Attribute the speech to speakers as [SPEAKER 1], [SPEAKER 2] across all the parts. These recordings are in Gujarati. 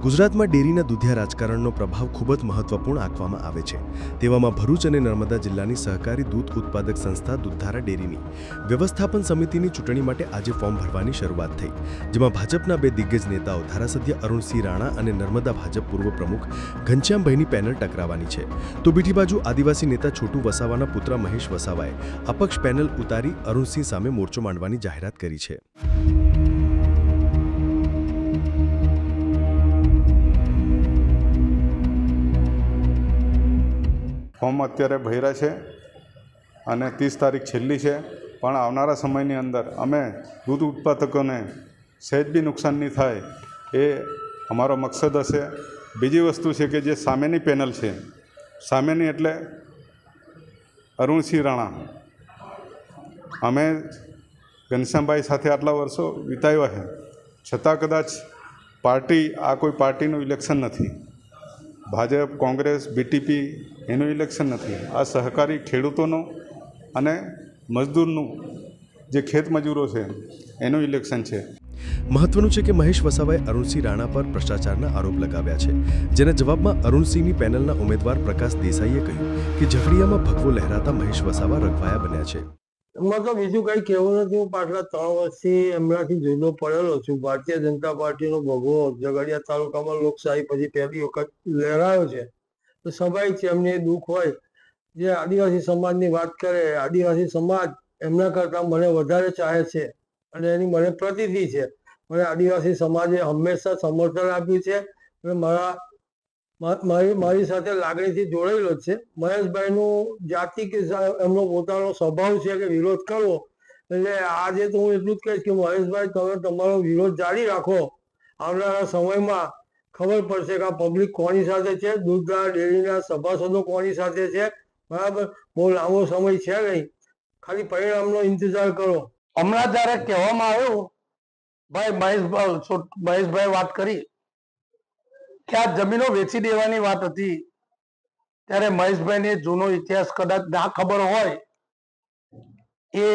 [SPEAKER 1] ગુજરાતમાં ડેરીના દૂધિયા રાજકારણનો પ્રભાવ ખૂબ જ મહત્વપૂર્ણ આંકવામાં આવે છે। તેવામાં ભરૂચ અને નર્મદા જિલ્લાની સહકારી દૂધ ઉત્પાદક સંસ્થા દૂધધારા ડેરીની વ્યવસ્થાપન સમિતિની ચૂંટણી માટે આજે ફોર્મ ભરવાની શરૂઆત થઈ, જેમાં ભાજપના બે દિગ્ગજ નેતાઓ ધારાસભ્ય અરુણસિંહ રાણા અને નર્મદા ભાજપ પૂર્વ પ્રમુખ ઘનશ્યામભાઈની પેનલ ટકરાવાની છે। તો બીજી બાજુ આદિવાસી નેતા છોટુ વસાવાના પુત્ર મહેશ વસાવાએ અપક્ષ પેનલ ઉતારી અરુણસિંહ સામે મોરચો માંડવાની જાહેરાત કરી છે।
[SPEAKER 2] ફોર્મ અત્યારે ભર્યા છે અને 30 તારીખ છેલ્લી છે, પણ આવનારા સમયની અંદર અમે દૂધ ઉત્પાદકોને સહેજ બી નુકસાન નહીં થાય એ અમારો મકસદ હશે। બીજી વસ્તુ છે કે જે સામેની પેનલ છે, સામેની એટલે અરુણસિંહ રાણા, અમે ઘનશ્યામભાઈ સાથે આટલા વર્ષો વિતાવ્યા છે, છતાં કદાચ પાર્ટી આ કોઈ પાર્ટીનું ઇલેક્શન નથી, ભાજપ કોંગ્રેસ બીટીપી એનું ઇલેક્શન નથી, આ સહકારી ખેડૂતોનું અને મજદૂરનું જે ખેત મજૂરો છે એનું ઇલેક્શન છે।
[SPEAKER 1] મહત્વનું છે કે મહેશ વસાવાએ અરુણસિંહ રાણા પર ભ્રષ્ટાચારના આરોપ લગાવ્યા છે, જેના જવાબમાં અરુણસિંહની પેનલના ઉમેદવાર પ્રકાશ દેસાઈએ કહ્યું કે ઝઘડિયામાં ભગવો લહેરાતા મહેશ વસાવા રઘવાયા બન્યા છે।
[SPEAKER 3] એમાં તો બીજું કંઈ કહેવું નથી। હું પાછલા 3 વર્ષથી એમનાથી જુદો પડેલો છું। ભારતીય જનતા પાર્ટીનો ભગવો ઝઘડિયા તાલુકામાં લોકશાહી પછી પહેલી વખત લહેરાયો છે, તો સ્વાભાવિક છે એમને દુઃખ હોય। જે આદિવાસી સમાજની વાત કરે, આદિવાસી સમાજ એમના કરતાં મને વધારે ચાહે છે અને એની મને પ્રતીતિ છે। મને આદિવાસી સમાજે હંમેશા સમર્થન આપ્યું છે અને મારી સાથે લાગણીથી જોડાયેલો જ છે। મહેશભાઈનું જાતિ કે એમનો પોતાનો સ્વભાવ છે કે વિરોધ કરવો, એટલે આજે તો હું એટલું જ કહીશ કે મહેશભાઈ તમે તમારો વિરોધ જારી રાખો। આવનારા સમયમાં ખબર પડશે કે આ પબ્લિક કોની સાથે છે, દૂધધારા ડેરીના સભાસદો કોની સાથે છે, બરાબર। બહુ લાંબો સમય છે નહીં, ખાલી પરિણામનો ઇંતજાર કરો।
[SPEAKER 4] હમણાં જ્યારે કહેવામાં આવ્યું મહેશભાઈ વાત કરી કે આ જમીનો વેચી દેવાની વાત હતી, ત્યારે મહેશભાઈને જૂનો ઇતિહાસ કદાચ ના ખબર હોય, એ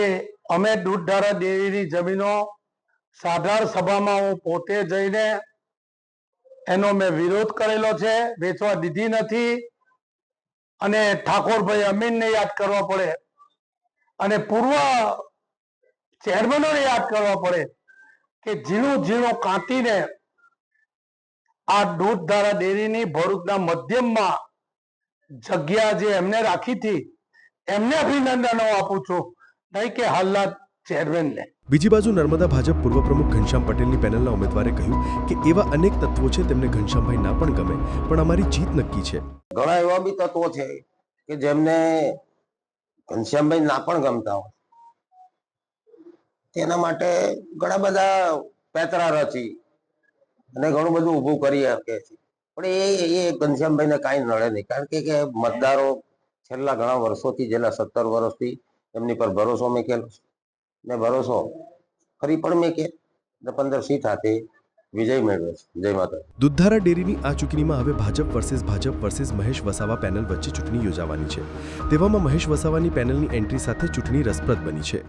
[SPEAKER 4] અમે દૂધધારા ડેરીની જમીનો સાધારણ સભામાં હું પોતે જઈને એનો મેં વિરોધ કરેલો છે, વેચવા દીધી નથી। અને ઠાકોરભાઈ અમીનને યાદ કરવા પડે અને પૂર્વ ચેરમેનોને યાદ કરવા પડે કે ઝીણું ઝીણું કાંટીને આ દૂધધારા ડેરીની ભરૂચના મધ્યમમાં જગ્યા જે એમને રાખી હતી, એમને અભિનંદનો આપું છું, નહીં કે હાલના ચેરમેનને।
[SPEAKER 1] બીજી બાજુ નર્મદા ભાજપ પૂર્વ પ્રમુખ ઘનશ્યામ પટેલની પેનલના ઉમેદવારે કહ્યું કે એવા અનેક તત્વો છે તેમને ઘનશ્યામભાઈ ના પણ ગમે, પણ અમારી જીત નક્કી છે।
[SPEAKER 5] ઘણા એવા બી તત્વો છે કે જેમને ઘનશ્યામભાઈ ના પણ ગમતા હોય, તેના માટે ઘણા બધા પેતરા રચી અને ઘણું બધું ઊભું કરી શકે છે, પણ એ ઘનશ્યામભાઈને કાંઈ નડે નહીં, કારણ કે મતદારો છેલ્લા ઘણા વર્ષોથી, છેલ્લા 17 વર્ષથી એમની પર ભરોસો મેકેલો છે ને ભરોસો ફરી પણ મેકે ને 15 સીટ હાથે વિજય મેળવે છે। જય માતા।
[SPEAKER 1] દૂધધારા ડેરીની આ ચૂંટણીમાં હવે ભાજપ વર્સિસ મહેશ વસાવા પેનલ વચ્ચે ચૂંટણી યોજાવાની છે। તેવામાં મહેશ વસાવાની પેનલની એન્ટ્રી સાથે ચૂંટણી રસપ્રદ બની છે।